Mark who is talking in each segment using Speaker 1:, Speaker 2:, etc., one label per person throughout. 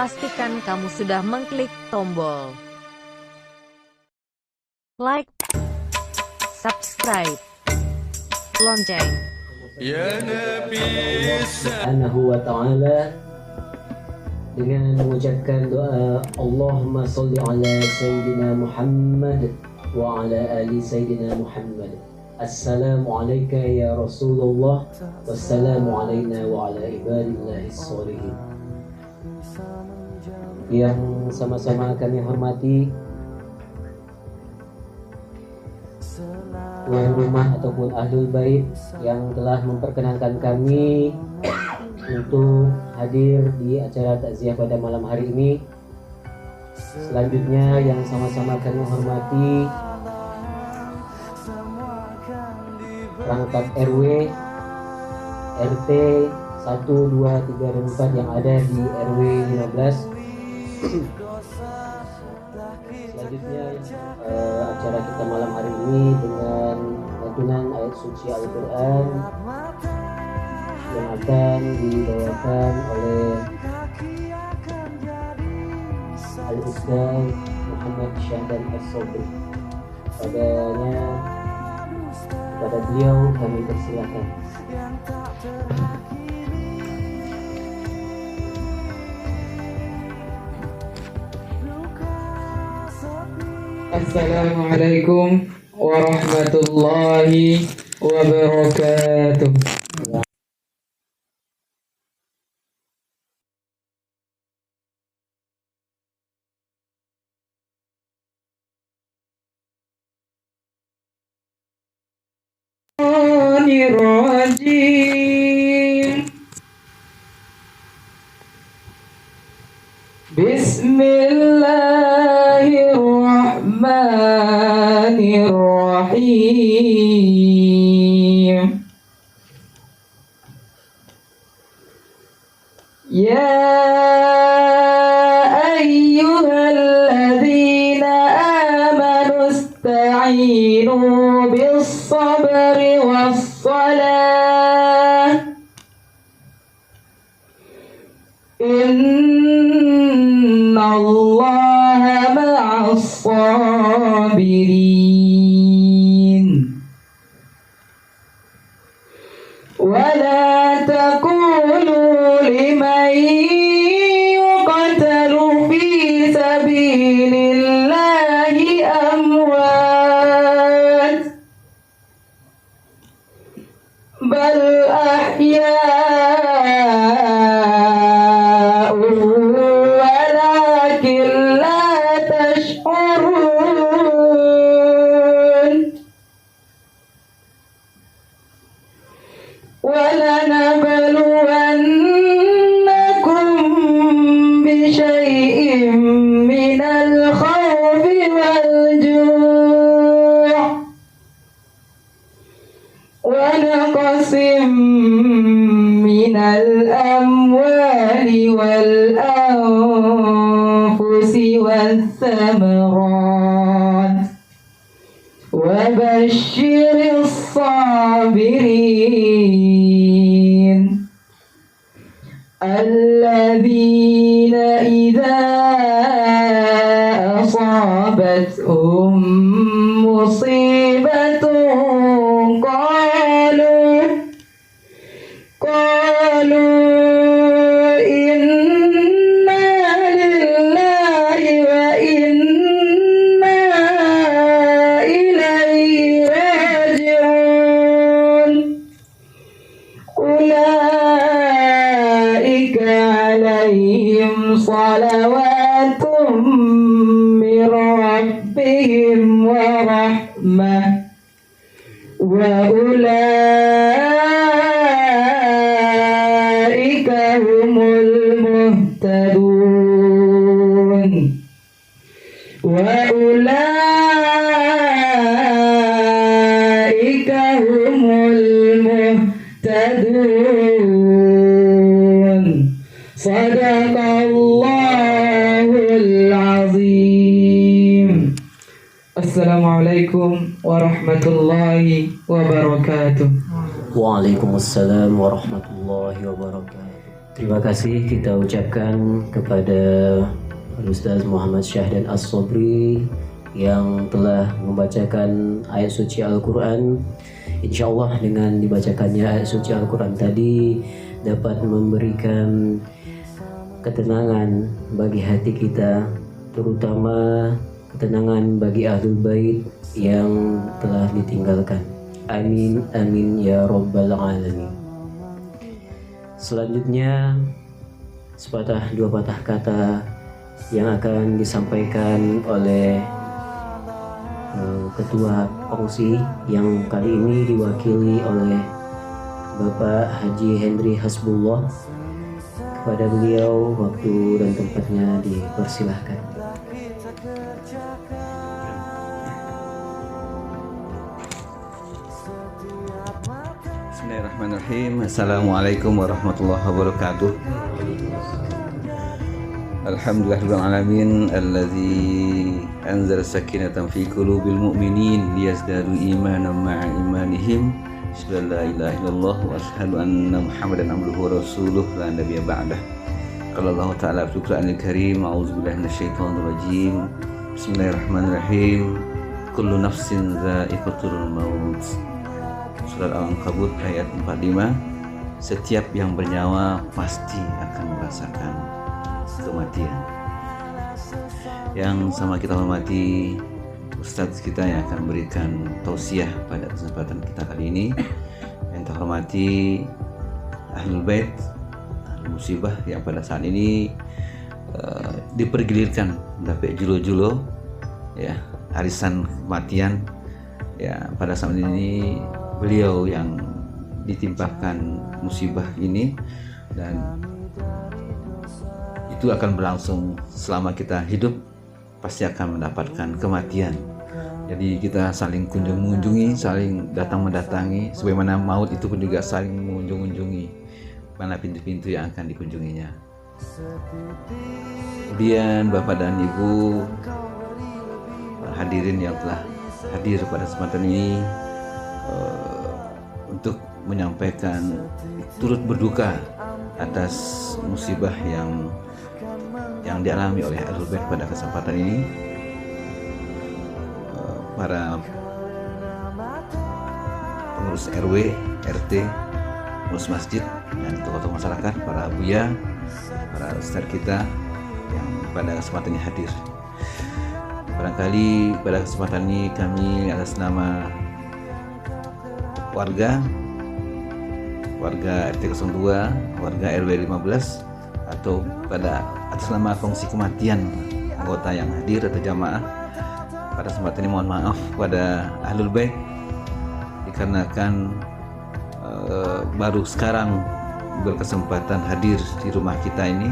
Speaker 1: pastikan kamu sudah mengklik tombol like, subscribe, lonceng.
Speaker 2: Ya Nabi
Speaker 3: Subhanahu wa ta'ala dengan mengucapkan doa Allahumma salli ala Sayyidina Muhammad wa ala ali Sayyidina Muhammad. Assalamualaikum ya Rasulullah. Wassalamu alaina wa ala ibadillahis sholihin. Yang sama-sama kami hormati tuan rumah ataupun ahlul bait yang telah memperkenankan kami untuk hadir di acara takziah pada malam hari ini. Selanjutnya yang sama-sama kami hormati perangkat RW, RT 1, 2, 3, dan 4 yang ada di RW 15. Selanjutnya acara kita malam hari ini dengan lantunan ayat suci Al-Quran yang akan dibawakan oleh Al-Ustaz Muhammad Syahdan As-Sobri. Kepada beliau kami persilakan.
Speaker 4: Assalamualaikum warahmatullahi wabarakatuh. Bismillahirrahmanirrahim. Ya ayyuhalladzina amanu ista'inu bis-sabri was-salah. Innallaha ma'as-sabirin. Wala taqulu liman yuqtalu fi sabilillahi amwat bal ahya'un walakin la tash'urun. وَلَنَبْلُوَنَّكُمْ بِشَيْءٍ مِّنَ الْخَوْفِ وَالْجُوعِ وَنَقْصٍ مِّنَ الْأَمْوَالِ وَالْأَنفُسِ وَالثَّمَرَاتِ وَبَشِّرِ الصَّابِرِينَ الَّذِينَ إِذَا أَصَابَتْهُم مُّصِيبَةٌ قالوا إِنَّا لِلَّهِ وَإِنَّا إِلَيْهِ راجعون. أولئك عليهم صلوات من ربهم ورحمة وأولئك هم المهتدون. وأولئك هم المهتدون. صدق Allahul Azim. Assalamualaikum warahmatullahi wabarakatuh.
Speaker 3: Waalaikumsalam warahmatullahi wabarakatuh. Terima kasih kita ucapkan kepada Ustaz Muhammad Syahdan As-Sobri yang telah membacakan ayat suci Al-Quran. InsyaAllah dengan dibacakannya ayat suci Al-Quran tadi dapat memberikan ketenangan bagi hati kita, terutama ketenangan bagi Ahlul Bait yang telah ditinggalkan. Amin, amin ya Rabbal Alamin. Selanjutnya sepatah dua patah kata yang akan disampaikan oleh Ketua Kongsi yang kali ini diwakili oleh Bapak Haji Hendri Hasbullah. Kepada beliau waktu dan tempatnya dipersilahkan.
Speaker 2: Bismillahirrahmanirrahim. Assalamualaikum warahmatullahi wabarakatuh. Alhamdulillahirabbil alamin allazi anzala sakinatan fi qulubil mu'minin liyazdadu imanan ma'a imanihim. Asyhadu la ilaha illallah wa asyhadu anna Muhammadan abduhu wa rasuluh la nabiyya ba'dah. Qala Allah ta'ala fi Qur'anil Karim, a'udzubillahi minasyaitonir rajim. Bismillahirrahmanirrahim. Kullu nafsin dha'iqatul maut. Surat Al-Ankabut ayat 45. Setiap yang bernyawa pasti akan merasakan kematian. Yang sama kita hormati Ustadz kita yang akan memberikan tausiah pada kesempatan kita kali ini. Yang terhormati Ahlul Bait, Ahlul Musibah yang pada saat ini dipergilirkan mendapat julo-julo ya, arisan kematian ya. Pada saat ini beliau yang ditimpakan musibah ini, dan itu akan berlangsung selama kita hidup, pasti akan mendapatkan kematian. Jadi kita saling kunjung-mengunjungi, saling datang-mendatangi, sebagaimana maut itu pun juga saling mengunjung-unjungi mana pintu-pintu yang akan dikunjunginya. Kemudian Bapak dan Ibu hadirin yang telah hadir pada kesempatan ini untuk menyampaikan turut berduka atas musibah yang dialami oleh Ahlul Bait pada kesempatan ini. Para pengurus RW, RT, pengurus masjid, dan tokoh-tokoh masyarakat, para buya, para ustadz kita yang pada kesempatan ini hadir. Barangkali pada kesempatan ini kami atas nama warga RT 02, warga RW 15, atau pada atas nama kongsi kematian anggota yang hadir atau jamaah, pada kesempatan ini mohon maaf pada Ahlul Bait dikarenakan baru sekarang berkesempatan hadir di rumah kita ini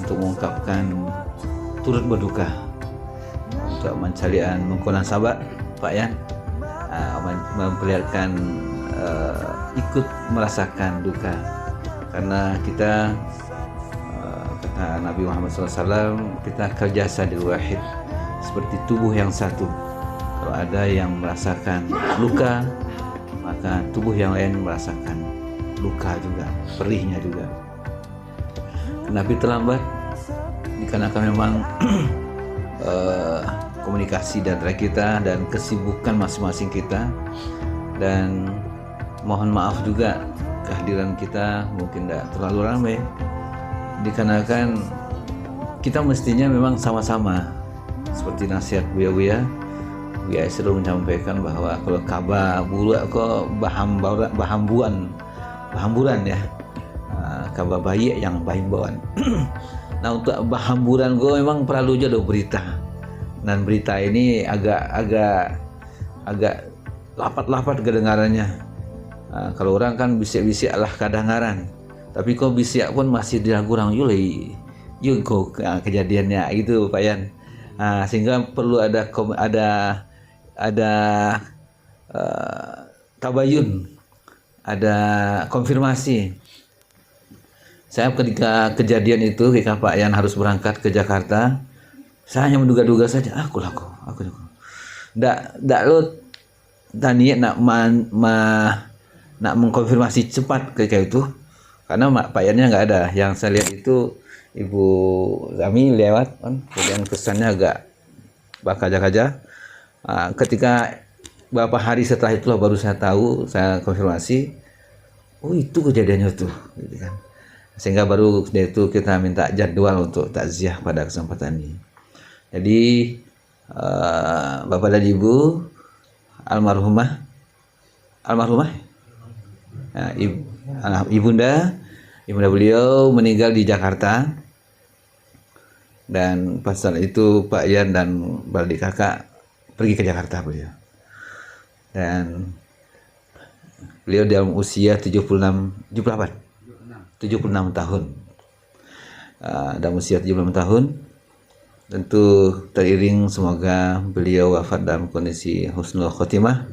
Speaker 2: untuk mengungkapkan turut berduka untuk mencalian mengkonan sabak Pak Yan, memperlihatkan ikut merasakan duka, karena kita kata Nabi Muhammad SAW, kita kerjasa di wahid, seperti tubuh yang satu. Kalau ada yang merasakan luka, maka tubuh yang lain merasakan luka juga, perihnya juga. Kenapa terlambat? Dikarenakan memang komunikasi di antara kita dan kesibukan masing-masing kita, dan mohon maaf juga kehadiran kita mungkin tidak terlalu ramai, dikarenakan kita mestinya memang sama-sama seperti nasihat buya-buya selalu menyampaikan bahwa kalau kaba bulu kok bahamburan ya, kaba bayi yang bahimbuan. Nah, untuk bahamburan gue memang perlu juga berita, dan berita ini agak lapat-lapat kedengarannya. Kalau orang kan bisik-bisik lah kadangaran, tapi kok bisik pun masih kurang yuli kok kejadiannya gitu Pak Yan. Sehingga perlu ada tabayun, ada konfirmasi. Saya ketika kejadian itu, ketika Pak Yan harus berangkat ke Jakarta, saya hanya menduga-duga saja, aku. Ndak lo tani nak mengkonfirmasi cepat kayak itu. karena Pak Yannya nggak ada. Yang saya lihat itu Ibu Zami lewat kan, kemudian kesannya agak bakaja-kaja. Ketika beberapa hari setelah itulah baru saya tahu, saya konfirmasi, oh itu kejadiannya tuh, gitu kan. Sehingga baru dari itu kita minta jadwal untuk takziah pada kesempatan ini. Jadi Bapak dan Ibu almarhumah ibunda beliau meninggal di Jakarta, dan pas saat itu Pak Yan dan Baldi kakak pergi ke Jakarta beliau, dan beliau dalam usia 76 tahun. Dalam usia 76 tahun, tentu teriring semoga beliau wafat dalam kondisi husnul khotimah,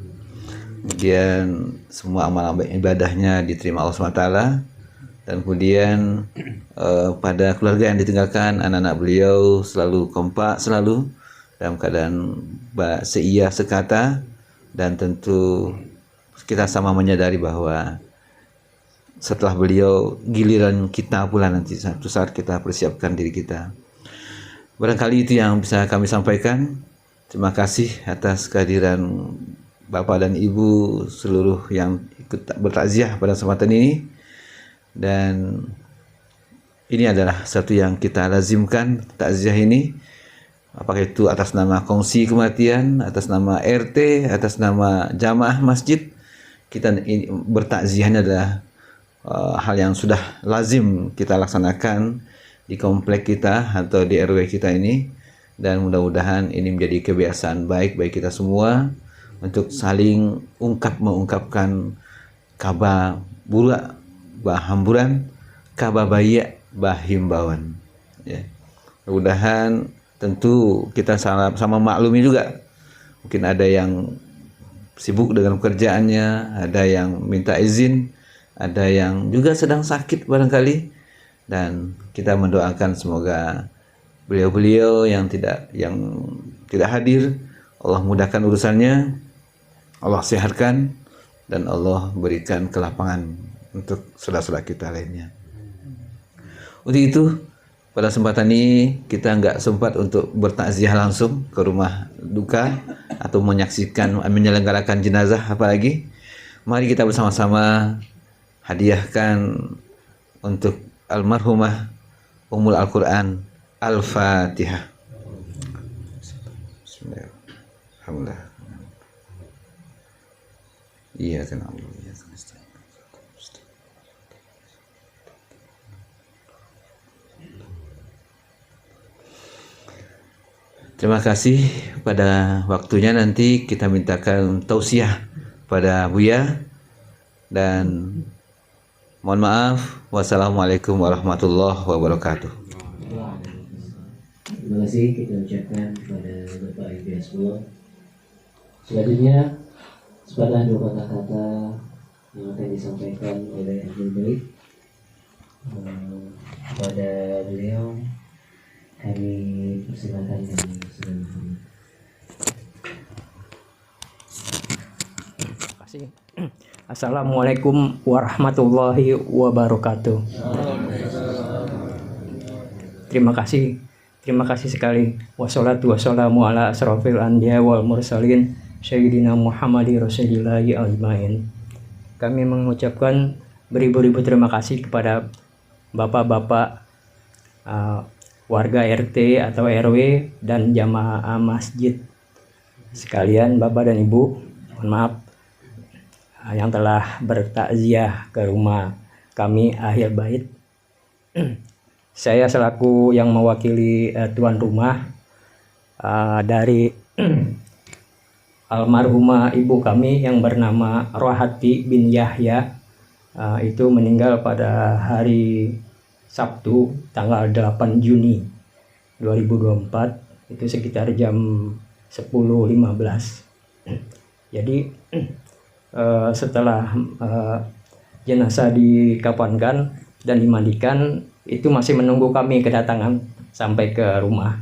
Speaker 2: kemudian semua amal ibadahnya diterima Allah SWT, dan kemudian pada keluarga yang ditinggalkan, anak-anak beliau selalu kompak, selalu dalam keadaan seia sekata, dan tentu kita sama menyadari bahwa setelah beliau giliran kita pula nanti, satu saat kita persiapkan diri kita. Barangkali itu yang bisa kami sampaikan. Terima kasih atas kehadiran Bapak dan Ibu seluruh yang ikut bertakziah pada kesempatan ini. Dan ini adalah satu yang kita lazimkan, takziah ini, apakah itu atas nama kongsi kematian, atas nama RT, atas nama jamaah masjid. Kita bertakziahnya adalah hal yang sudah lazim kita laksanakan di komplek kita atau di RW kita ini, dan mudah-mudahan ini menjadi kebiasaan baik bagi kita semua untuk saling mengungkapkan kabar buruk bah hamburan, kabar baik bah himbauan. Ya. Mudah-mudahan tentu kita sama maklumi juga. Mungkin ada yang sibuk dengan pekerjaannya, ada yang minta izin, ada yang juga sedang sakit barangkali, dan kita mendoakan semoga beliau-beliau yang tidak hadir, Allah mudahkan urusannya, Allah sehatkan, dan Allah berikan kelapangan untuk saudara-saudara kita lainnya. Untuk itu, pada kesempatan ini kita nggak sempat untuk bertakziah langsung ke rumah duka atau menyelenggarakan jenazah apalagi. Mari kita bersama-sama hadiahkan untuk almarhumah Ummul Al-Quran Al-Fatihah. Bismillah. Alhamdulillah. Iya kan Allah. Terima kasih. Pada waktunya nanti kita mintakan tausiah pada Buya, dan mohon maaf. Wassalamualaikum warahmatullahi wabarakatuh.
Speaker 3: Terima kasih kita ucapkan kepada Bapak Ibu Hasbullah. Selanjutnya sepatah dua kata-kata yang akan disampaikan oleh Ahlul Bait kepada beliau. Kami persilakan dengan segala hormat.
Speaker 5: Terima kasih. Assalamualaikum warahmatullahi wabarakatuh. Terima kasih sekali. Wassalatu wassalamu ala asrofil anbiya wal mursalin Sayyidina Muhammadi Rasulillahi ajmain. Kami mengucapkan beribu-ribu terima kasih kepada bapak-bapak warga RT atau RW dan jamaah masjid sekalian, Bapak dan Ibu, mohon maaf yang telah bertakziah ke rumah kami Ahlul Bait. Saya selaku yang mewakili tuan rumah dari almarhumah ibu kami yang bernama Rohati bin Yahya, itu meninggal pada hari Sabtu tanggal 8 Juni 2024, itu sekitar jam 10.15. Jadi setelah jenazah dikafankan dan dimandikan, itu masih menunggu kami kedatangan sampai ke rumah.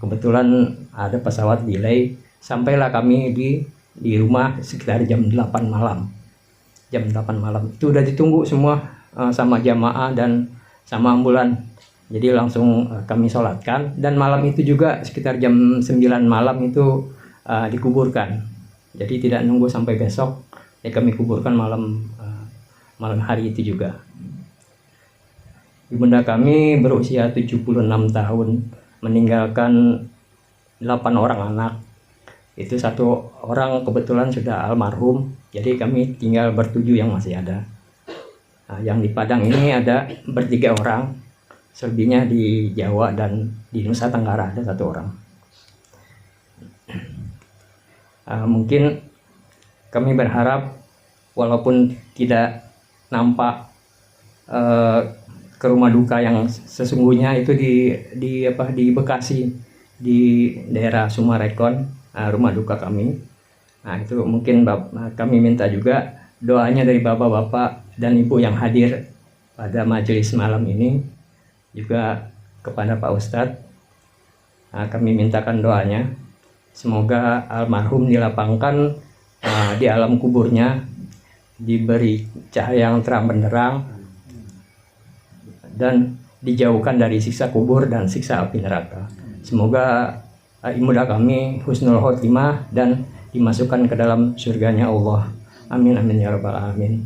Speaker 5: Kebetulan ada pesawat delay, sampailah kami di rumah sekitar jam 8 malam. Jam 8 malam itu udah ditunggu semua sama jamaah dan sama ambulan. Jadi langsung kami sholatkan, dan malam itu juga sekitar jam 9 malam itu dikuburkan. Jadi tidak nunggu sampai besok, ya kami kuburkan malam hari itu juga. Ibunda kami berusia 76 tahun, meninggalkan 8 orang anak. Itu 1 orang kebetulan sudah almarhum, jadi kami tinggal bertujuh yang masih ada. Nah, yang di Padang ini ada 3 orang, selebihnya di Jawa dan di Nusa Tenggara ada 1 orang. Mungkin kami berharap walaupun tidak nampak ke rumah duka yang sesungguhnya itu di Bekasi, di daerah Sumarekon, rumah duka kami. Nah, itu mungkin kami minta juga doanya dari bapak-bapak dan ibu yang hadir pada majelis malam ini, juga kepada Pak Ustadz. Kami mintakan doanya, semoga almarhum dilapangkan di alam kuburnya, diberi cahaya yang terang benderang, dan dijauhkan dari siksa kubur dan siksa api neraka. Semoga ibunda kami husnul khotimah dan dimasukkan ke dalam surganya Allah. Amin amin ya rabbal alamin.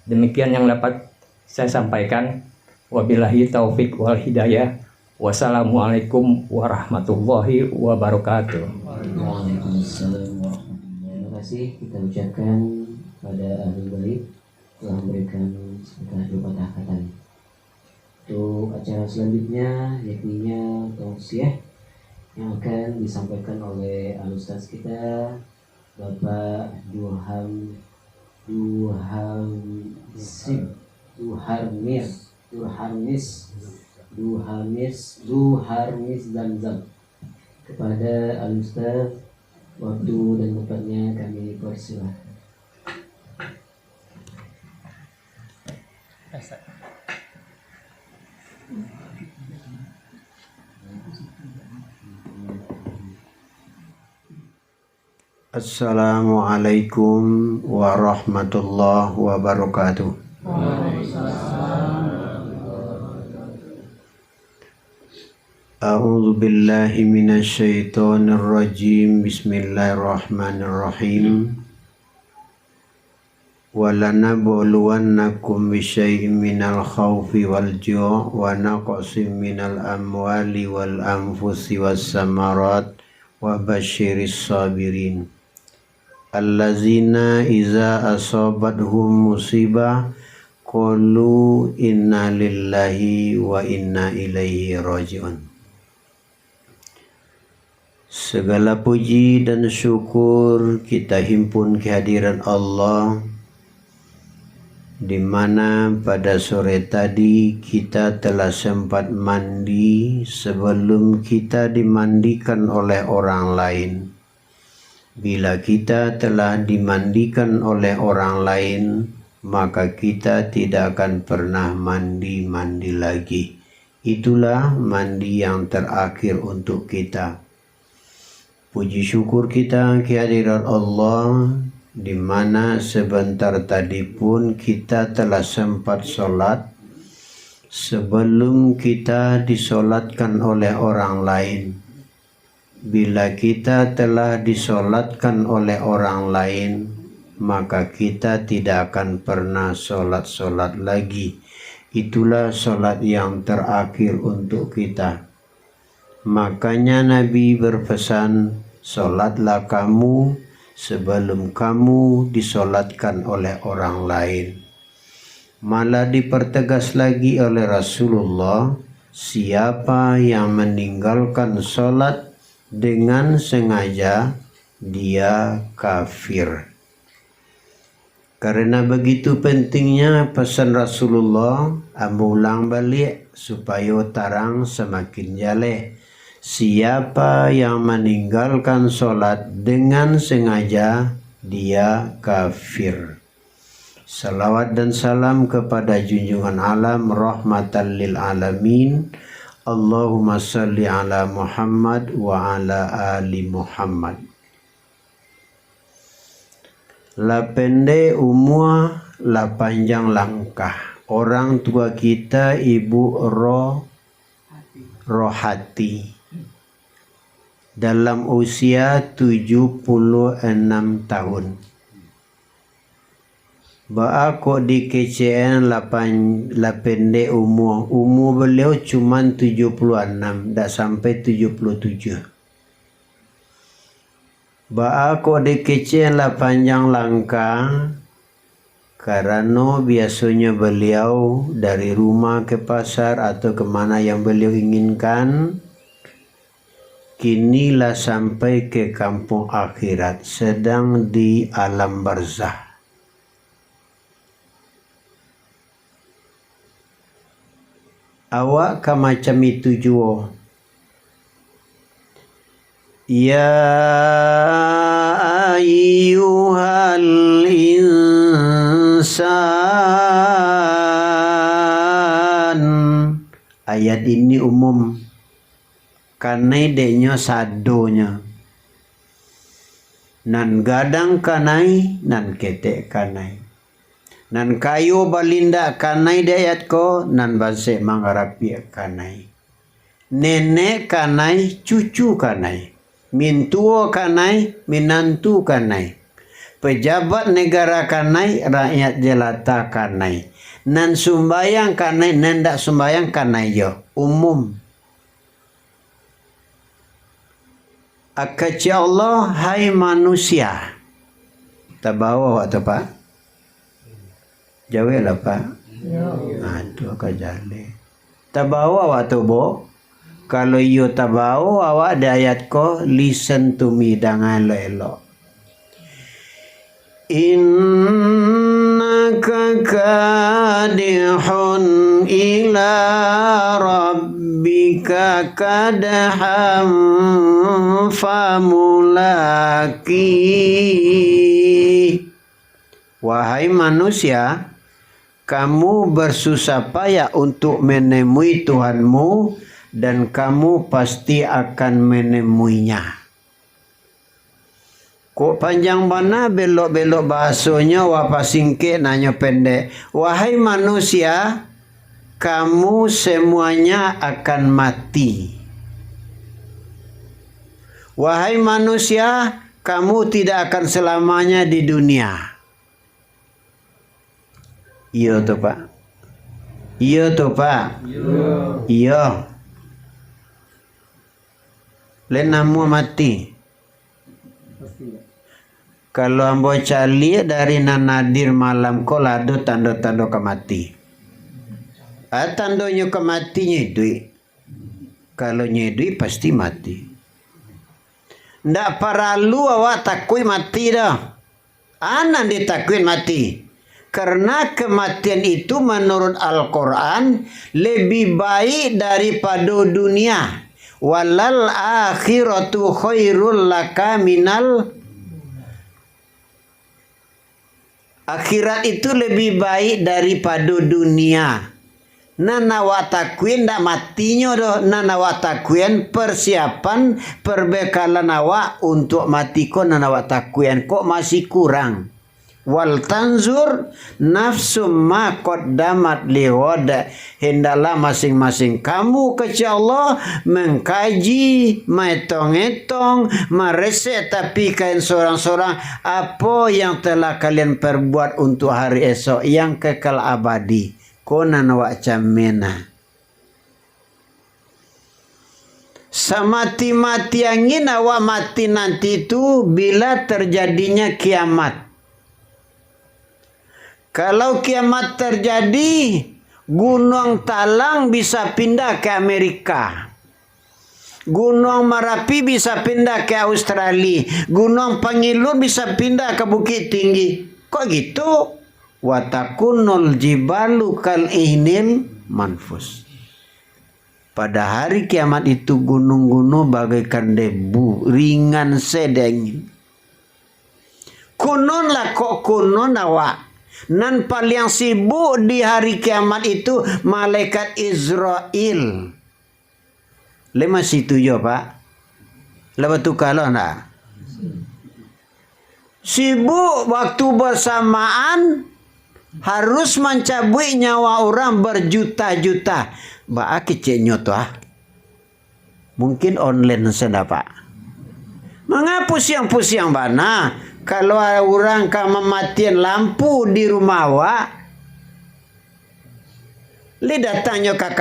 Speaker 5: Demikian yang dapat saya sampaikan. Wabillahi taufik wal hidayah. Wassalamualaikum warahmatullahi wabarakatuh.
Speaker 3: Waalaikumsalam warahmatullahi. Terima kasih kita ucapkan pada ahli bait telah memberikan sepatah 2 patah kata. Untuk acara selanjutnya yakninya tausiah yang akan disampaikan oleh Al-Ustaz kita Bapak Duharmis Zamzam. Kepada Al-Ustaz, waktu dan tempatnya kami persilahkan.
Speaker 6: Assalamualaikum warahmatullahi wabarakatuh. A'udzu billahi minasy syaithanir rajim. Bismillahirrahmanirrahim. Walanabluwannakum bisyai'in minal khaufi wal ju' wa naqsin minal amwali wal anfusi was samarat wa basyiris sabirin allazina iza asabathum musibah qalu inna lillahi wa inna ilaihi raji'un. Segala puji dan syukur kita himpun kehadiran Allah, di mana pada sore tadi kita telah sempat mandi sebelum kita dimandikan oleh orang lain. Bila kita telah dimandikan oleh orang lain, maka kita tidak akan pernah mandi lagi. Itulah mandi yang terakhir untuk kita. Puji syukur kita kehadiran Allah, di mana sebentar tadi pun kita telah sempat sholat sebelum kita disolatkan oleh orang lain. Bila kita telah disolatkan oleh orang lain, maka kita tidak akan pernah sholat lagi. Itulah sholat yang terakhir untuk kita. Makanya Nabi berpesan, sholatlah kamu sebelum kamu disolatkan oleh orang lain. Malah dipertegas lagi oleh Rasulullah, siapa yang meninggalkan sholat dengan sengaja, dia kafir. Karena begitu pentingnya pesan Rasulullah, ambo ulang balik supaya tarang semakin jaleh. Siapa yang meninggalkan sholat dengan sengaja, dia kafir. Salawat dan salam kepada junjungan alam rahmatan lil alamin. Allahumma salli ala Muhammad wa ala ali Muhammad. La pendek umur, la panjang langkah. orang tua kita Ibu Rohati dalam usia 76 tahun. Ba kok di KCN 8 pendek umur beliau cuma 76, tak sampai 77. Ba kok di KCN panjang langkah karena biasanya beliau dari rumah ke pasar atau kemana yang beliau inginkan. Kinilah sampai ke kampung akhirat, sedang di alam barzah. Awak kan macam itu juga. Ya ayyuhal insan. Ayat ini umum. Kanai deknya sadonya. Nan gadang kanai, nan ketek kanai. Nan kayu balinda kanai de ayat ko, nan base mangarapi kanai. Nenek kanai, cucu kanai. Mintuo kanai, minantu kanai. Pejabat negara kanai, rakyat jelata kanai. Nan sumbayang kanai, nan dak sumbayang kanai yo. Umum. Akaci Allah, hai manusia. Tabawa waktu Pak? Jawa lah Pak? Itu akan jale. Tabawa waktu bo? Kalau you tabawa awak ada ayat ko, listen to me dengan elok. Innaka kadihun ila rabbika kadham famulaki. Wahai manusia, kamu bersusah payah untuk menemui Tuhanmu dan kamu pasti akan menemuinya. Kok panjang mana belok-belok bahasanya wapa singkit nanya pendek. Wahai manusia, kamu semuanya akan mati. Wahai manusia, kamu tidak akan selamanya di dunia. Iya tuh Pak. Iya tuh Pak. Iya. Lenamu mati. Kalau ambo cali dari nanadir malam ko lado tanda-tanda kemati. Tandanya kemati nyedui. Kalau nyedui pasti mati. Ndak perlu awak takui mati dah. Anak ditakuin mati. Karena kematian itu menurut Al-Quran lebih baik daripada dunia. Walal akhiratu khairul laka minal. Akhirat itu lebih baik daripada dunia. Nana watakuin ndak matinya doh. Nana watakuin persiapan perbekalan awak untuk mati ko nana watakuin kok masih kurang. Wal tanzur nafsum ma qaddamat liwada. Hendaklah masing-masing kamu kepada Allah mengkaji, metong-etong, meresek tapi kain seorang-seorang apa yang telah kalian perbuat untuk hari esok yang kekal abadi. Konan wak camena. Samati-mati angin awak mati nanti itu bila terjadinya kiamat. Kalau kiamat terjadi, Gunung Talang bisa pindah ke Amerika. Gunung Merapi bisa pindah ke Australia. Gunung Pangilur bisa pindah ke Bukit Tinggi. Kok gitu? Watakunul jibalu kal ihnil manfus. Pada hari kiamat itu gunung-gunung bagaikan debu, ringan sedengin. Kunun lah kok kunun awak. Nan paling sibuk di hari kiamat itu malaikat Israel. Lema situ jo Pak. Lepas tu kalau nak sibuk waktu bersamaan harus mencabut nyawa orang berjuta-juta. Ba kecil nyoto mungkin online sudah pak. Mengapa pusing-pusing bana? Kalau orang mematian lampu di rumah awak, le datangnya ke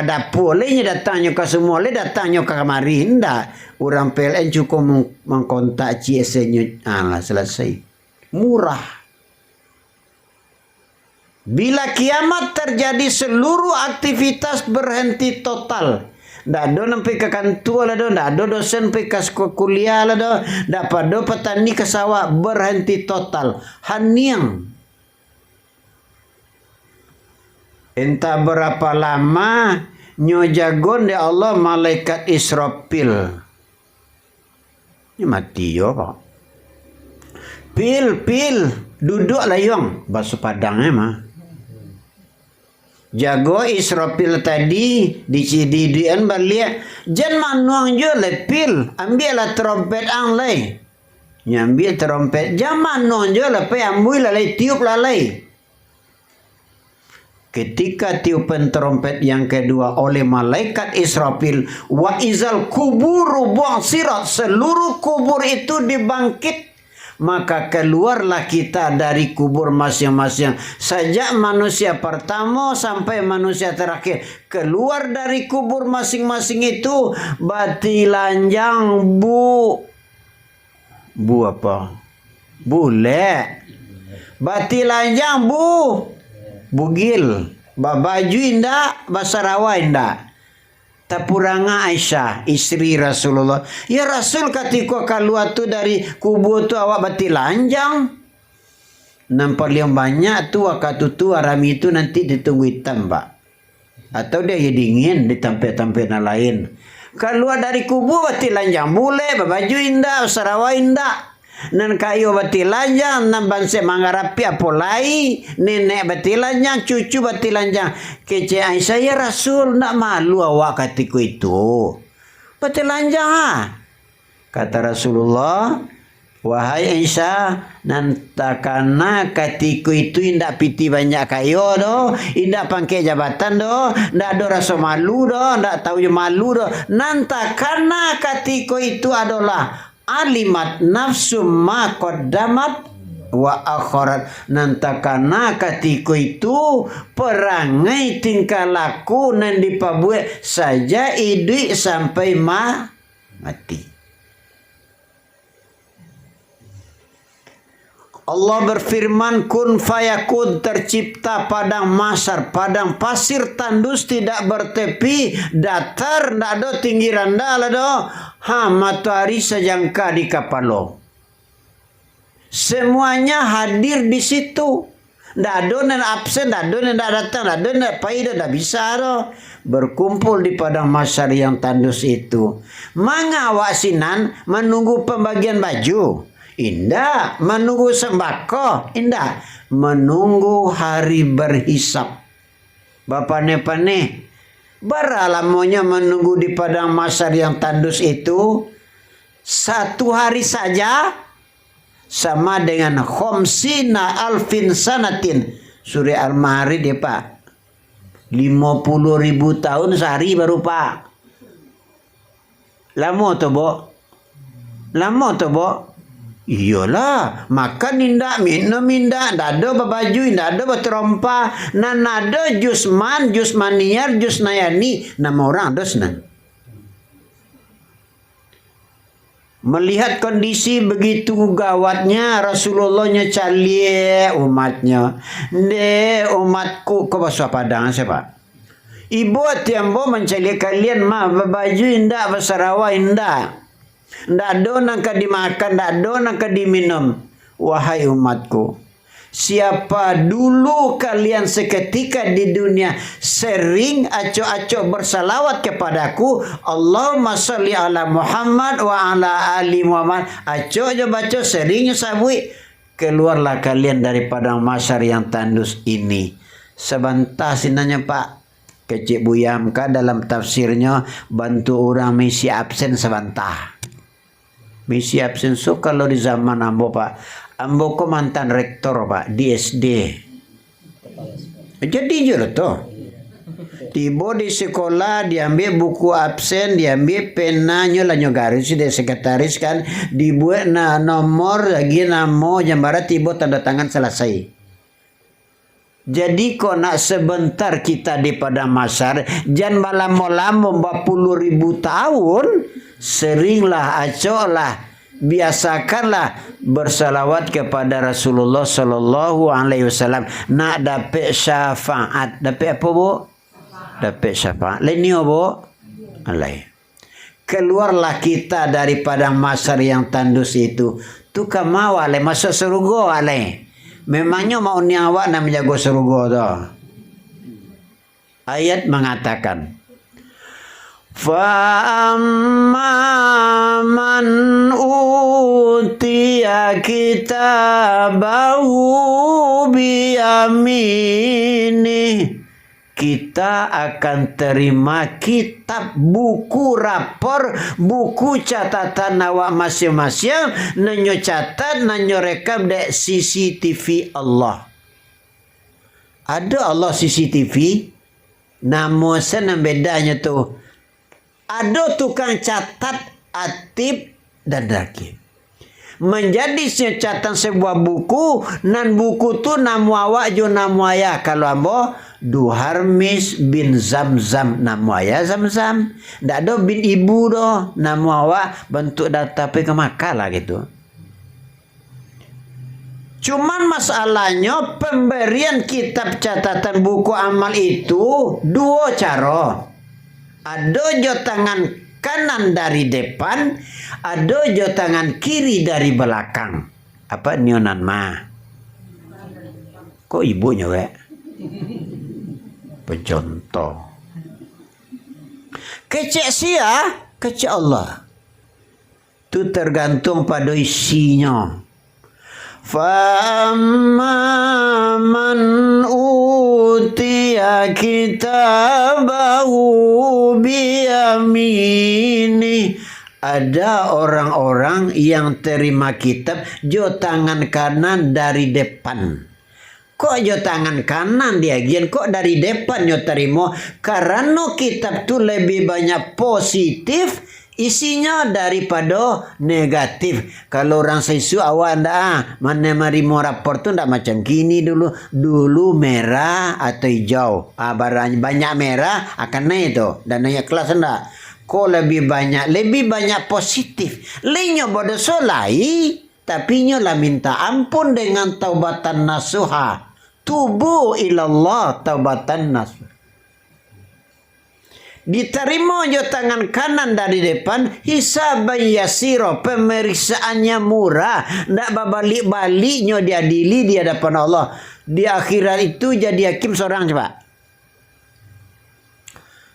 Speaker 6: dapur, le datangnya ke semua, le datangnya ke kamari. Ndak, orang PLN cukup mengkontak CSN-nya, alah selesai. Murah. Bila kiamat terjadi, seluruh aktivitas berhenti total. Ndak ada sampai ke kantor lah, ndak ada dosen sampai ke kuliah lah, ndak pada petani ke sawah, berhenti total. Haniang. Entah berapa lama nyo jagon ya Allah malaikat Israfil. Ini mati yo pak. Pil duduk layong bahasa Padang mah. Jago Israfil tadi dicididian balik jan manuang jo lepil ambillah trompet ang lay nyambil trompet jan manuang jo lepe ambil lalai tiup lalai. Ketika tiupan trompet yang kedua oleh malaikat Israfil, wa izal kuburu bu'sirat, seluruh kubur itu dibangkit, maka keluarlah kita dari kubur masing-masing. Sejak manusia pertama sampai manusia terakhir, keluar dari kubur masing-masing itu batilanjang bu apa? Bule. Batilanjang bugil. Baju indah, basarawa indah. Tapuranga Aisyah, istri Rasulullah. Ya Rasul ketika keluar tu dari kubur tu awak bati lanjang. Nampak yang banyak tu waktu tu arami itu nanti ditunggu hitam pak. Atau dia dingin di tempat-tempat lain. Keluar dari kubur bati lanjang. Boleh, baju indah, basarawa indah. Nan kayu bati lanjang, nan banse mangarapi apolai, nenek bati lanjang, cucu bati lanjang. Kece Aisyah, ya Rasul, nak malu awak katiku itu. Bati lanjang ha. Kata Rasulullah, wahai Aisyah, nan takana katiku itu indak piti banyak kayu do, indak pangke jabatan do, ndak ada rasa malu do, ndak tahu malu do. Nan takana katiku itu adalah alimat nafsu ma qaddamat wa akharat. Nantakana katiku itu perangai tingkah laku nan dipabuat saja hidup sampai mati. Allah berfirman, kun fayakun, tercipta padang mahsyar, padang pasir tandus tidak bertepi, datar, tidak ada tinggi rendah lah do. Matahari sejangka di kapalo. Semuanya hadir di situ. Tidak ada yang absen, tidak ada yang datang, tidak ada yang pahit, tidak bisa do. Berkumpul di padang mahsyar yang tandus itu. Mengawasinan menunggu pembagian baju. Indah, menunggu sembako. Indah, menunggu hari berhisap. Bapak nepane, beralamunya menunggu di padang mahsyar yang tandus itu. 1 hari saja sama dengan khomsina alfin sanatin. Surah Al-Ma'arij ya pak. 50.000 tahun sehari baru pak. Lama tu bo? Lama tu bo? Iyalah, makan indak, minum indak, ndak ada baju, ndak ada berterompa, nan ada jus maniar, jus nayani, nama orang dos nan. Melihat kondisi begitu gawatnya, Rasulullahnya cali umatnya. Umatku, kau bahasa Padang siapa? Ibu tiambo mencari kalian mah baju indak, bersarawa indak. Ndak ada nak dimakan, ndak ada nak diminum. Wahai umatku, siapa dulu kalian seketika di dunia sering acok-acok bersalawat kepadaku, Allahumma salli ala Muhammad wa ala ali Muhammad, acok je baca sering sabui, keluarlah kalian dari padang mahsyar yang tandus ini. Sebentar sinanya pak, kecik buyamka dalam tafsirnya bantu orang misi absen sebentar. Misi absen so kalau di zaman ambo pak, ambo ko mantan rektor pak di SD. Jadi je lah tu. Tiba di sekolah, diambil buku absen, diambil penanya lah garis dia sekretaris kan, dibuat nomor lagi nama jambara, tiba tanda tangan selesai. Jadi kau nak sebentar kita di padang mahsyar, jangan malam-malam 40.000 tahun, seringlah, acoklah, biasakanlah bersalawat kepada Rasulullah sallallahu alaihi wasallam, nak dapat syafaat. Dapat apa, Bu? Dapat syafaat. Lain Bu? Alai. Keluarlah kita dari padang mahsyar yang tandus itu. Tu kamau alai masuk surga alai. Memangnya mau ni awak nak menjaga surga tu. Ayat mengatakan, فَأَمَّا مَنْ أُوتِيَ كِتَابَهُ بِيَمِينِهِ, kita akan terima kitab, buku rapor, buku catatan awak masing-masing, nanyo catat, nanyo rekam dek CCTV Allah. Ada Allah CCTV, namun senang bedanya tu. Ada tukang catat Atib dan Rakib. Menjadi catatan sebuah buku, nan buku tu nama awak jo nama ayah. Kalau ambo Duharmis bin Zamzam, nama ayah Zamzam. Tak ada bin ibu doh, nama awak bentuk data pergi ke Makkah lah gitu. Cuman masalahnya pemberian kitab catatan buku amal itu dua cara. Ada jo tangan kanan dari depan, ada jo tangan kiri dari belakang. Apa nionan ma? Kok ibunya we? Pencontoh. Kecek sia, kecek Allah. Itu tergantung pada isinya. فَأَمَّا مَنْ أُوتِيَ كِتَابَهُ بِيَمِينِهِ, ada orang-orang yang terima kitab jo tangan kanan dari depan. Kok jo tangan kanan dia gian, kok dari depan jo terima? Karena kitab tu lebih banyak positif isinya daripada negatif. Kalau orang sesu awak ndak mana marimo rapor tu ndak macam gini dulu. Dulu merah atau hijau. Barang banyak merah akan naik tu. Dan naik kelas ndak. Kok lebih banyak positif. Lainnya bodoh solai, tapi nyolah minta ampun dengan taubatan nasuha. Tubu ilallah taubatan nasuha. Diterima jo tangan kanan dari depan, hisaban yasiro, pemeriksaannya murah, ndak balik-baliknya diadili di hadapan Allah. Di akhirat itu jadi hakim seorang coba.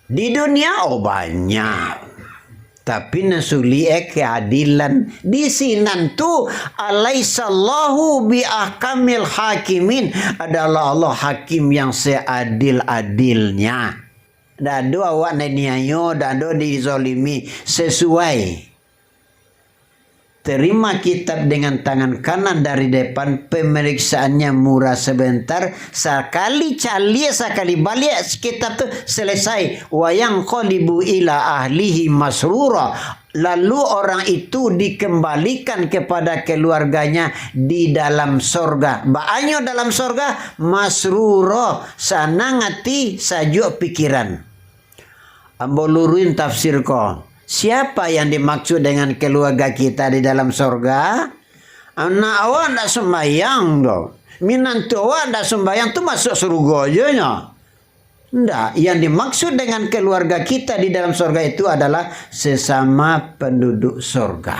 Speaker 6: Di dunia banyak, tapi nasuli keadilan. Di sinan tu alaisallahu bi ahkamil hakimin, adalah Allah hakim yang seadil-adilnya. Dado awak neniayo, dado dizolimi sesuai. Terima kitab dengan tangan kanan dari depan, pemeriksaannya murah sebentar, sekali cali sekali balik kitab tu selesai. Wayang qalibu ila ahlihi masrura, lalu orang itu dikembalikan kepada keluarganya di dalam sorga. Baanyo dalam sorga masrura, senang hati, sajuk pikiran. Ambo luruin tafsir ko. Siapa yang dimaksud dengan keluarga kita di dalam sorga? Anak awak ndak sembahyang do. Minantu awak ndak sembahyang tu masuk surga aja nya. Ndak, yang dimaksud dengan keluarga kita di dalam sorga itu adalah sesama penduduk sorga.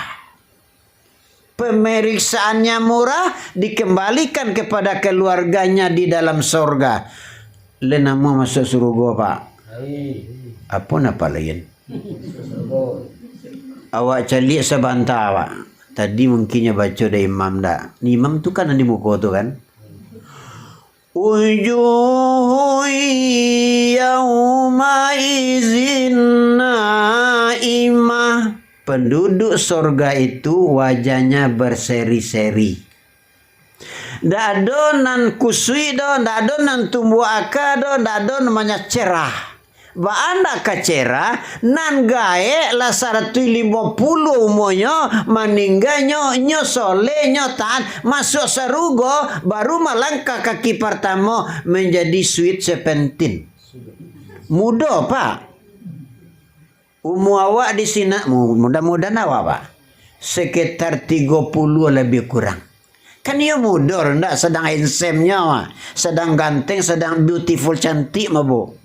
Speaker 6: Pemeriksaannya murah, dikembalikan kepada keluarganya di dalam sorga. Lenama masuk surga, Pak. Apa napa lain? Awak cari sebantah awak. Tadi mungkinnya baca dari imam dah. Ni imam tu kan di muka tu kan. Wujuhu yawma izin naimah. Penduduk sorga itu wajahnya berseri-seri. ndak ada nan kusui do, ndak ada nan tumbuh akar do, ndak ada namanya cerah. Ba anda kacera nan gae la 150 umurnya meninggalnya nyo soleh nyo taat masuk sarugo baru melangkah kaki pertama menjadi sweet 17. Muda pak. Umur awak di sini mudah-mudahan awak pak sekitar 30 lebih kurang. Kan dia muda ndak sedang handsome-nya, sedang ganteng, sedang beautiful cantik mah bu.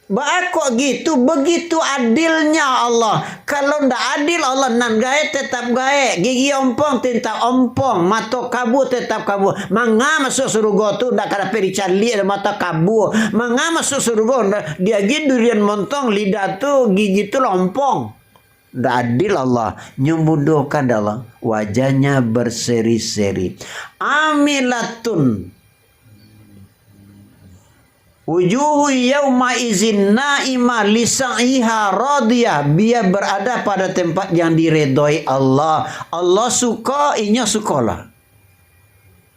Speaker 6: Kok gitu? Begitu adilnya Allah. Kalau ndak adil Allah nan gae tetap gae. Gigi ompong tetap ompong. Mata kabu tetap kabu. Manga masuk surga tu ndak kada peri cali ada mata kabu. Manga masuk surga dia gigi durian montong lidah tu gigi tu lompong. Ndak adil Allah. Nyembudokan Allah. Wajahnya berseri-seri. Amilatun. Wujuhu yauma izin naimah lisa'iha radiyah. Dia berada pada tempat yang diredoi Allah. Allah suka, inya sukalah.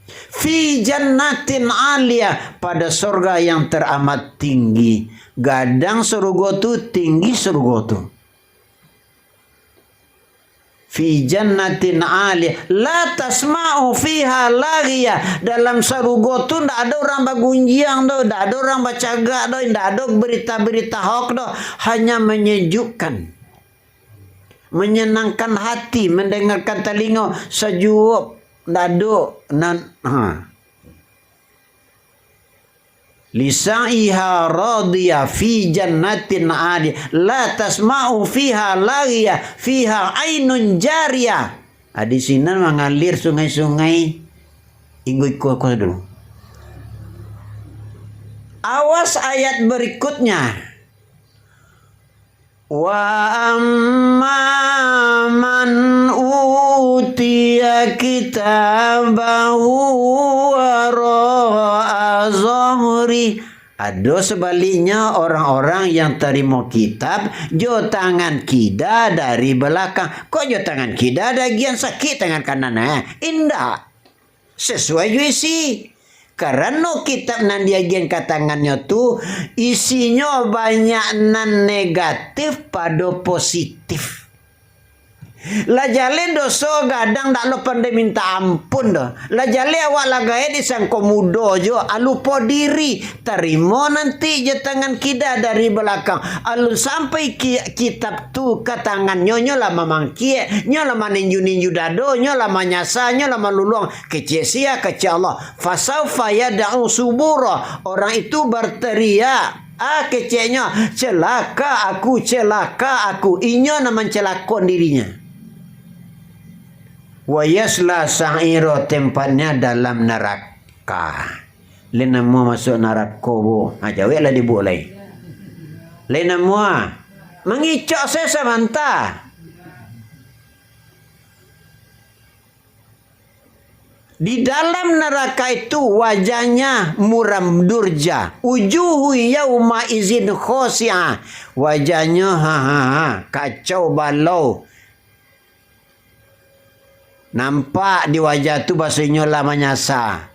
Speaker 6: Fi jannatin aliyah. Pada surga yang teramat tinggi. Gadang surga tu tinggi surga tu. Fi jannatin aliyah la tasma'u fiha laghiyah. Dalam surga tu ndak ada orang bagunjiang do, ndak ada orang bacagak do, ndak ada berita-berita hoax do, hanya menyejukkan, menyenangkan hati, mendengarkan telinga, sejuk, ndak ada nan Lisa'iha radiyah fi jannatin aliyah la tasma'u fiha laghiyah fiha ainun jariyah. Di sini mengalir sungai-sungai. Ikut dulu. Awas ayat berikutnya. Wa amma man utiya kitabahu wara'a zahri. Ada sebaliknya orang-orang yang terima kitab jo tangan kida dari belakang. Kok jo tangan kida ada gian sakit tangan kanan indah. Sesuai jo isi. Karena kitab nan diagian ke tangannya tu isinya banyak nan negatif pada positif. La jale dosa gadang dak lo pandai minta ampun dah. La jale awak lagai di sangko mudo jo alupo diri. Terima nanti je tangan kida dari belakang. Alu sampai kitab tu ke tangan nyo lama mangkie, nyo lama ninju dado, nyo lama nyasa, nyo lama luluang kecil sia kecil Allah. Fasaufa yad'u subura. Orang itu berteriak. Kecilnya celaka aku, celaka aku. Inyo nama celakon dirinya. Wa yasla sa'iro, tempatnya dalam neraka. Lena mua masuk neraka bu. Jawab lah diboleh. Lena mua mengicok saya samanta. Di dalam neraka itu wajahnya muram durja. Ujuhu yauma izin khosi'ah. Wajahnya kacau balau. Nampak di wajah tu bahasanya lama nyasa.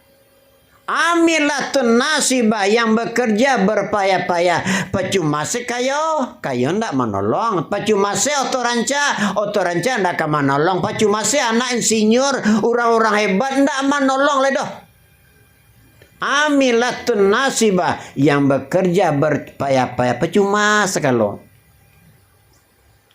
Speaker 6: Amilatun nasibah, yang bekerja berpayah-payah. Percuma kayo ndak menolong. Percuma otoranca ndak akan menolong. Percuma anak insinyur, orang-orang hebat ndak menolong ledoh. Amilatun nasibah, yang bekerja berpayah-payah. Percuma sekalo.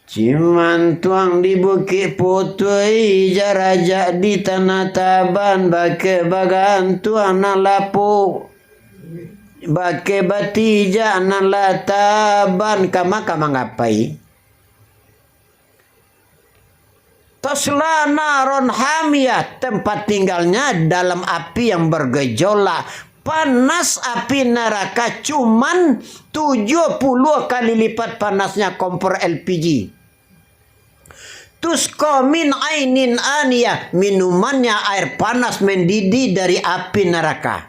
Speaker 6: Ciman tuang di Bukit Putui, jarajak di Tanah Taban, bake bagan tuang nan lapu, bake batija nan lataban, kama ngapai? Tasla naron hamiyah, tempat tinggalnya dalam api yang bergejolak. Panas api neraka cuman 70 kali lipat panasnya kompor LPG. Tusqa min ainin aniyah, minumannya air panas mendidih dari api neraka.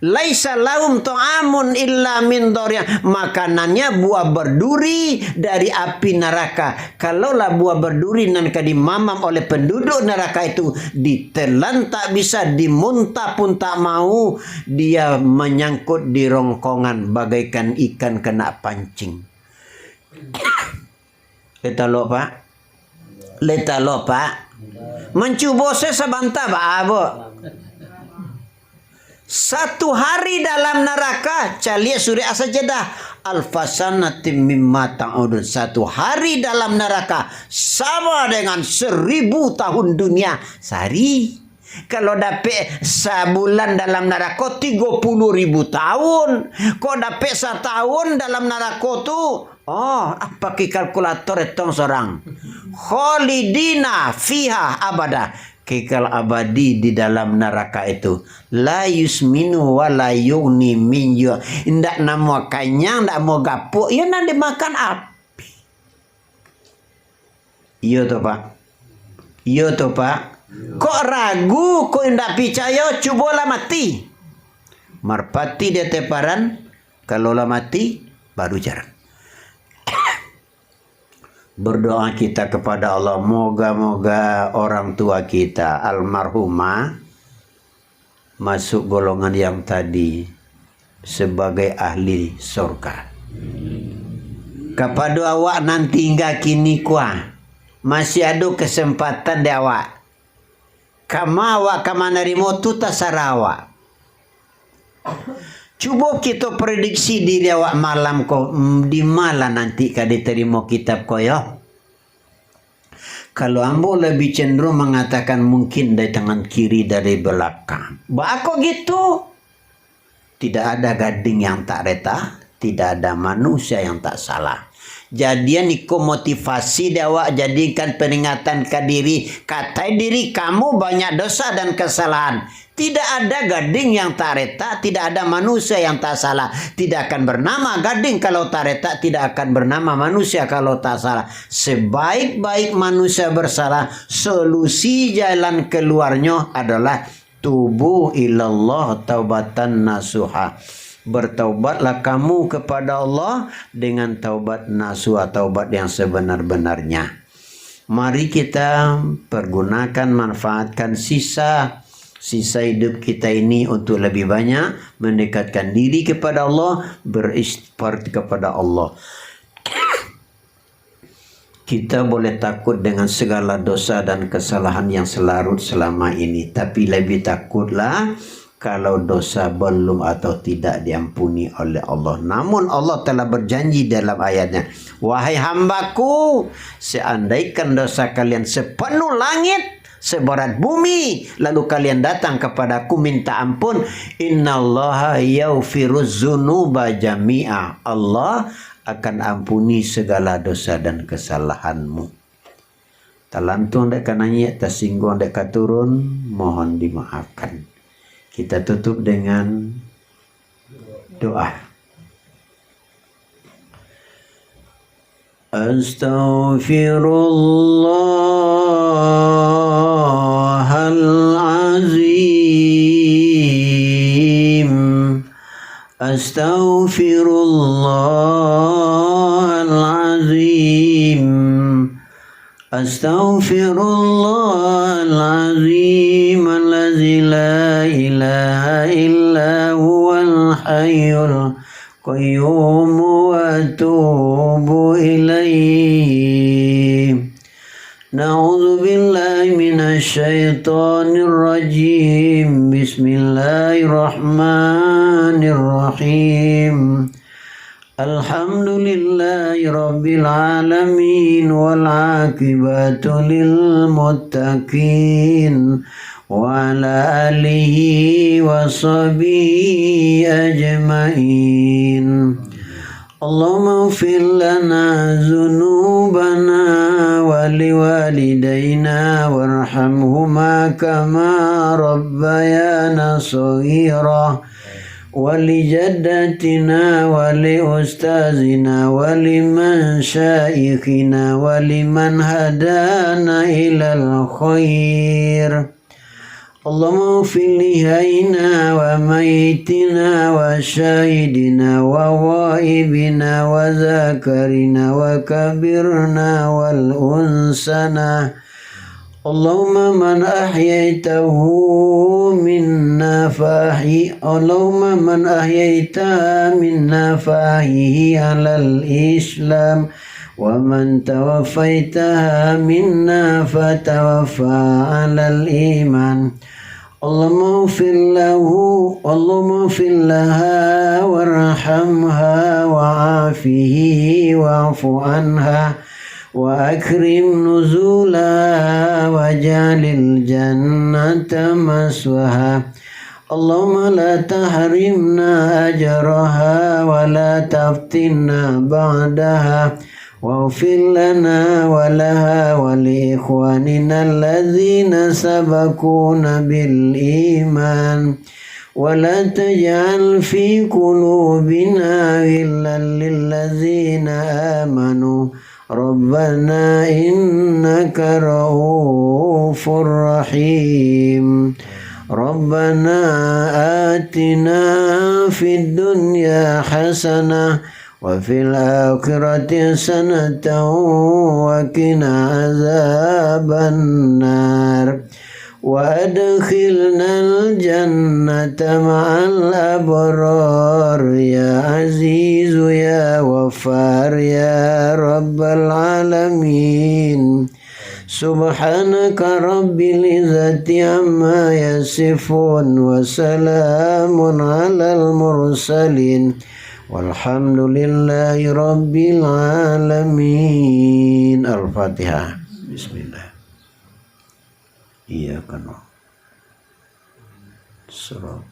Speaker 6: Laisa lahum ta'amun illa min dhariyah. Makanannya buah berduri dari api neraka. Kalaulah buah berduri nanti dimamam oleh penduduk neraka itu, ditelan tak bisa, dimuntah pun tak mau, dia menyangkut di rongkongan bagaikan ikan kena pancing. Leta lo pak, leta lo pak, mencuba saya sebantah pak abo. 1 hari dalam neraka, calia surya sajadah alfasanatim mimma ta'udun. 1 hari dalam neraka sama dengan 1000 tahun dunia sehari. Kalau dapat sebulan dalam neraka 30.000 tahun. Kau dapat setahun dalam neraka tu, pakai kalkulator etong sorang. Khalidina fiha abada. Kekal abadi di dalam neraka itu. La yusminu wa la yughni min ju'. Ndak namo kanyang, ndak mau gapuk, ya nak dimakan api. Iya to pak. Iya to pak. Kok ragu, kok ndak percaya, cubalah mati. Marpati dia teparan, kalau lah mati baru jarang. Berdoa kita kepada Allah, moga-moga orang tua kita almarhumah masuk golongan yang tadi sebagai ahli surga. Kepada awak nanti hingga kini kuah masih ada kesempatan di awak. Kama awak kama nerimo tu tasara awak. Cuba kita prediksi diri awak malam kau di mana nanti kau diterima kitab kau ya. Kalau ambo lebih cenderung mengatakan mungkin dari tangan kiri dari belakang. Bako gitu. Tidak ada gading yang tak reta, tidak ada manusia yang tak salah. Jadian iko motivasi awak jadikan peringatan ke diri. Katai diri kamu banyak dosa dan kesalahan. Tidak ada gading yang tak retak, tidak ada manusia yang tak salah. Tidak akan bernama gading kalau tak retak, tidak akan bernama manusia kalau tak salah. Sebaik-baik manusia bersalah, solusi jalan keluarnya adalah tubu ilallah taubatan nasuha. Bertaubatlah kamu kepada Allah dengan taubat nasuha, taubat yang sebenar-benarnya. Mari kita pergunakan, manfaatkan sisa hidup kita ini untuk lebih banyak mendekatkan diri kepada Allah, beristighfar kepada Allah. Kita boleh takut dengan segala dosa dan kesalahan yang selarut selama ini, tapi lebih takutlah kalau dosa belum atau tidak diampuni oleh Allah. Namun Allah telah berjanji dalam ayatnya, wahai hambaku, seandainya dosa kalian sepenuh langit, seberat bumi, lalu kalian datang kepadaku minta ampun, innallaha yaghfiruz dzunuba jami'a. Allah akan ampuni segala dosa dan kesalahanmu. Talantung dek kananya, tersinggung dek katurun, mohon dimaafkan. Kita tutup dengan doa. Astaghfirullahalazim. Astaghfirullahalazim. Astaghfirullahalazim allazi la ilaha illa huwal hayyul qayyum wa atubu ilaihi. Na'udzu billahi minasy syaithanir rajim. Bismillahirrahmanirrahim. Alhamdulillahi rabbil alamin wal aqibatu lil muttaqin wa ala alihi wa sahbihi ajmain. Allahumma ighfir lana dzunubana wa liwalidayna warhamhuma kama rabbayana shaghira. ولجدتنا ولأستاذنا ولمشايخنا ولمن هدانا إلى الخير. اللهم اغفر لحينا وميتنا وشاهدنا وغائبنا وذاكرنا وكبرنا والأنسنا اللهم من أحييته منا فأحيه على الإسلام ومن توفيتها منا فتوفى على الإيمان اللهم اغفر لها وارحمها وعافه واعف عنها وأكرم نزولها واجعل الجنة مسواها اللهم لا تحرمنا أجرها ولا تفتنا بعدها واغفر لنا ولها ولإخواننا الذين سبقونا بالإيمان ولا تجعل في قلوبنا غلا للذين آمنوا ربنا إنك رؤوف رحيم ربنا آتنا في الدنيا حسنة وفي الآخرة حسنة وقنا عذاب النار وأدخلنا الجنة مع الأبرار يا عزيز يا غفار يا رب العالمين سبحانك رب العزة عما يصفون وسلام على المرسلين والحمد لله رب العالمين. الفاتحة. بسم الله. إياك نعبد صراط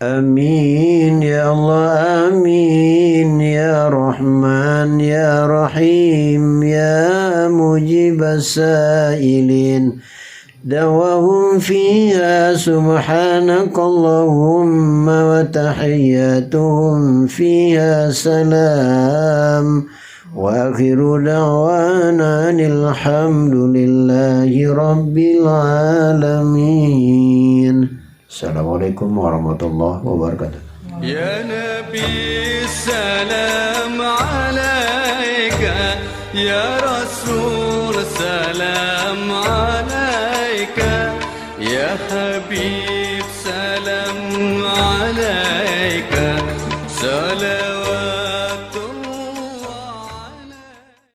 Speaker 6: آمين يا الله آمين يا رحمن يا رحيم يا مجيب السائلين دعواهم فيها سبحانك اللهم وتحياتهم فيها سلام وآخر دعوانا الحمد لله رب العالمين. Assalamualaikum warahmatullahi wabarakatuh.
Speaker 7: يا نبي السلام عليك يا رسول سلام عليك يا حبيب سلام عليك سلام